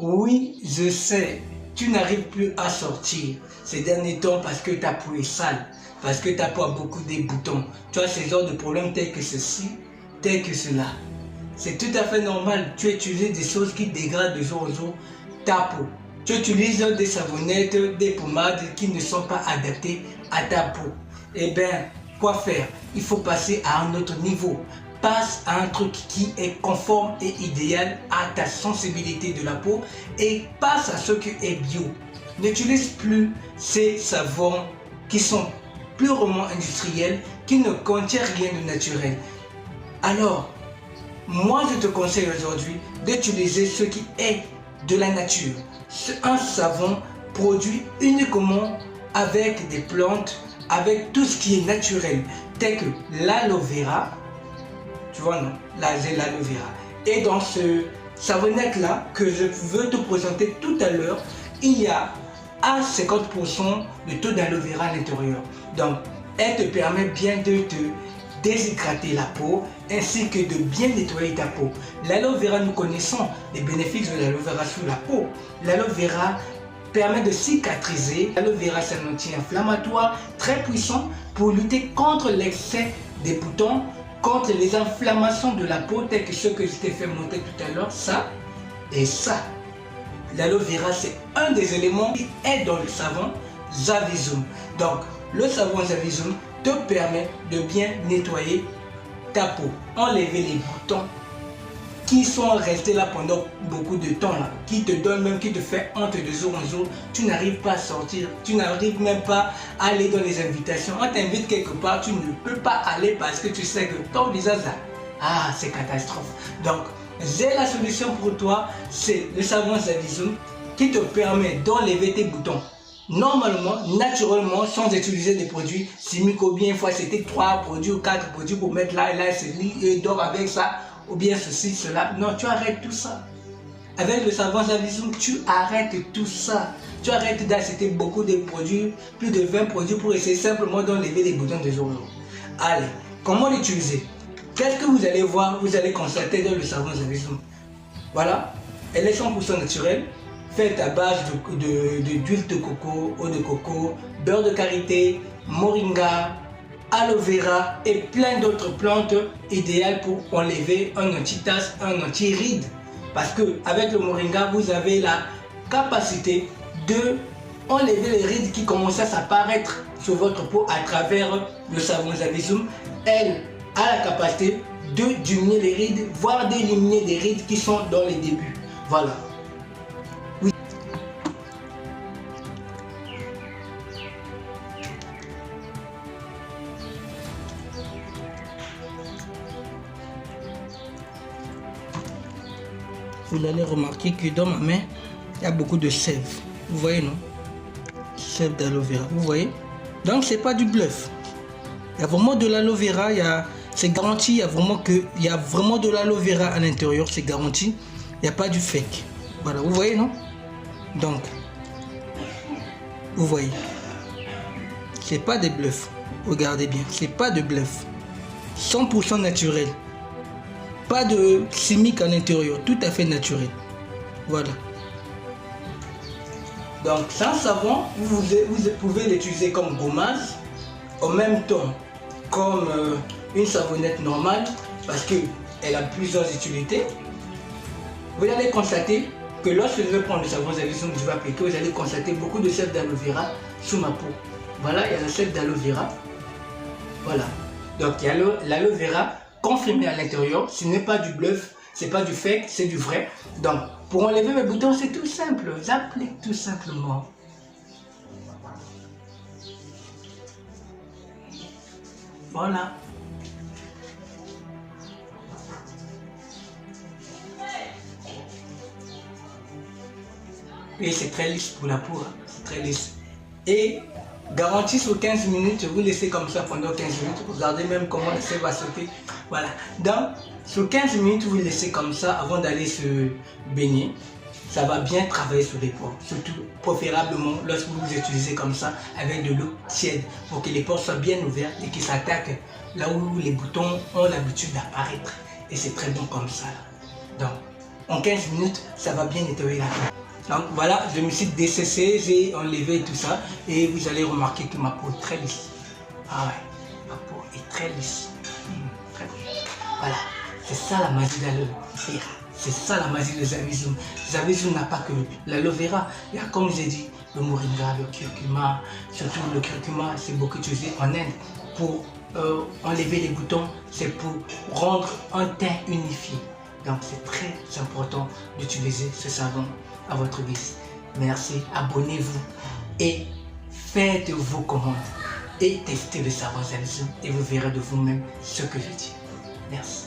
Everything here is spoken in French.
Oui, je sais, tu n'arrives plus à sortir ces derniers temps parce que ta peau est sale, parce que ta peau a beaucoup de boutons. Tu as ces genres de problèmes tels que ceci, tels que cela. C'est tout à fait normal, tu utilises des choses qui dégradent de jour en jour ta peau. Tu utilises des savonnettes, des pommades qui ne sont pas adaptées à ta peau. Eh bien, quoi faire? Il faut passer à un autre niveau. Passe à un truc qui est conforme et idéal à ta sensibilité de la peau et passe à ce qui est bio. N'utilise plus ces savons qui sont purement industriels, qui ne contiennent rien de naturel. Alors, moi je te conseille aujourd'hui d'utiliser ce qui est de la nature. C'est un savon produit uniquement avec des plantes, avec tout ce qui est naturel, tel que l'aloe vera. Tu vois, non, là j'ai l'aloe vera. Et dans ce savonnette là que je veux te présenter tout à l'heure, il y a à 50% de taux d'aloe vera à l'intérieur. Donc, elle te permet bien de te déshydrater la peau ainsi que de bien nettoyer ta peau. L'aloe vera, nous connaissons les bénéfices de l'aloe vera sur la peau. L'aloe vera permet de cicatriser. L'aloe vera, c'est un anti-inflammatoire très puissant pour lutter contre l'excès des boutons, contre les inflammations de la peau, telles que ce que je t'ai fait monter tout à l'heure, ça et ça. L'aloe vera, c'est un des éléments qui est dans le savon Zavizoom. Donc, le savon Zavizoom te permet de bien nettoyer ta peau, enlever les boutons qui sont restés là pendant beaucoup de temps, là, qui te donnent même, qui te fait honte de jour en jour. Tu n'arrives pas à sortir, tu n'arrives même pas à aller dans les invitations. On t'invite quelque part, tu ne peux pas aller parce que tu sais que ton visage là, c'est catastrophe. Donc, j'ai la solution pour toi, c'est le savon Zavizoom qui te permet d'enlever tes boutons. Normalement, naturellement, sans utiliser des produits chimiques ou bien, il faut acheter 3 produits ou 4 produits pour mettre là et là, c'est lui et dort avec ça, ou bien ceci, cela. Non, tu arrêtes tout ça. Avec le savon Zavizoom, tu arrêtes tout ça. Tu arrêtes d'acheter beaucoup de produits, plus de 20 produits pour essayer simplement d'enlever les boutons de jour en jour. Allez, comment l'utiliser? Qu'est-ce que vous allez voir, vous allez constater dans le savon Zavizoom? Voilà, elle est 100% naturelle, faite à base d'huile de coco, eau de coco, beurre de karité, moringa, aloe vera et plein d'autres plantes idéales pour enlever un anti-tache, un anti-ride. Parce que avec le moringa, vous avez la capacité de enlever les rides qui commencent à s'apparaître sur votre peau à travers le savon Zavizoom. Elle a la capacité de diminuer les rides, voire d'éliminer des rides qui sont dans les débuts. Voilà. Oui. Vous allez remarquer que dans ma main, il y a beaucoup de sève. Vous voyez, non? Sève d'aloe vera. Vous voyez? Donc, c'est pas du bluff. Il y a vraiment de l'aloe vera. C'est garanti. Il y a vraiment de l'aloe vera à l'intérieur. C'est garanti. Il n'y a pas du fake. Voilà. Vous voyez, non? Donc, vous voyez. C'est pas des bluffs. Regardez bien. C'est pas de bluff. 100% naturel. Pas de chimique à l'intérieur, tout à fait naturel. Voilà. Donc, c'est un savon, vous pouvez l'utiliser comme gommage, en même temps comme une savonnette normale, parce qu'elle a plusieurs utilités. Vous allez constater que lorsque je vais prendre le savon Zavizoom que je vais appliquer, vous allez constater beaucoup de sève d'aloe vera sur ma peau. Voilà, il y a la sève d'aloe vera. Voilà. Donc, il y a l'aloe vera confirmé à l'intérieur. Ce n'est pas du bluff, c'est pas du fake, c'est du vrai. Donc, pour enlever mes boutons, c'est tout simple. J'applique tout simplement. Voilà. Et c'est très lisse pour la peau, hein. C'est très lisse. Et garantie sur 15 minutes, vous laissez comme ça pendant 15 minutes. Regardez même comment la sève va sauter. Voilà. Donc, sur 15 minutes, vous laissez comme ça avant d'aller se baigner. Ça va bien travailler sur les pores. Surtout, préférablement, lorsque vous utilisez comme ça avec de l'eau tiède pour que les pores soient bien ouverts et qu'ils s'attaquent là où les boutons ont l'habitude d'apparaître. Et c'est très bon comme ça. Donc, en 15 minutes, ça va bien nettoyer la peau. Donc voilà, je me suis desséché, j'ai enlevé tout ça et vous allez remarquer que ma peau est très lisse. Ah ouais, ma peau est très lisse. Très lisse. Voilà, c'est ça la magie de l'aloe vera. C'est ça la magie de Zavizoum. Zavizoum n'a pas que l'aloe vera. Il y a, comme j'ai dit, le moringa, le curcuma. Surtout le curcuma, c'est beaucoup utilisé en Inde pour enlever les boutons. C'est pour rendre un teint unifié. Donc c'est très important d'utiliser ce savon à votre guise. Merci, abonnez-vous et faites vos commandes et testez le savon Zavizoum et vous verrez de vous-même ce que je dis. Merci.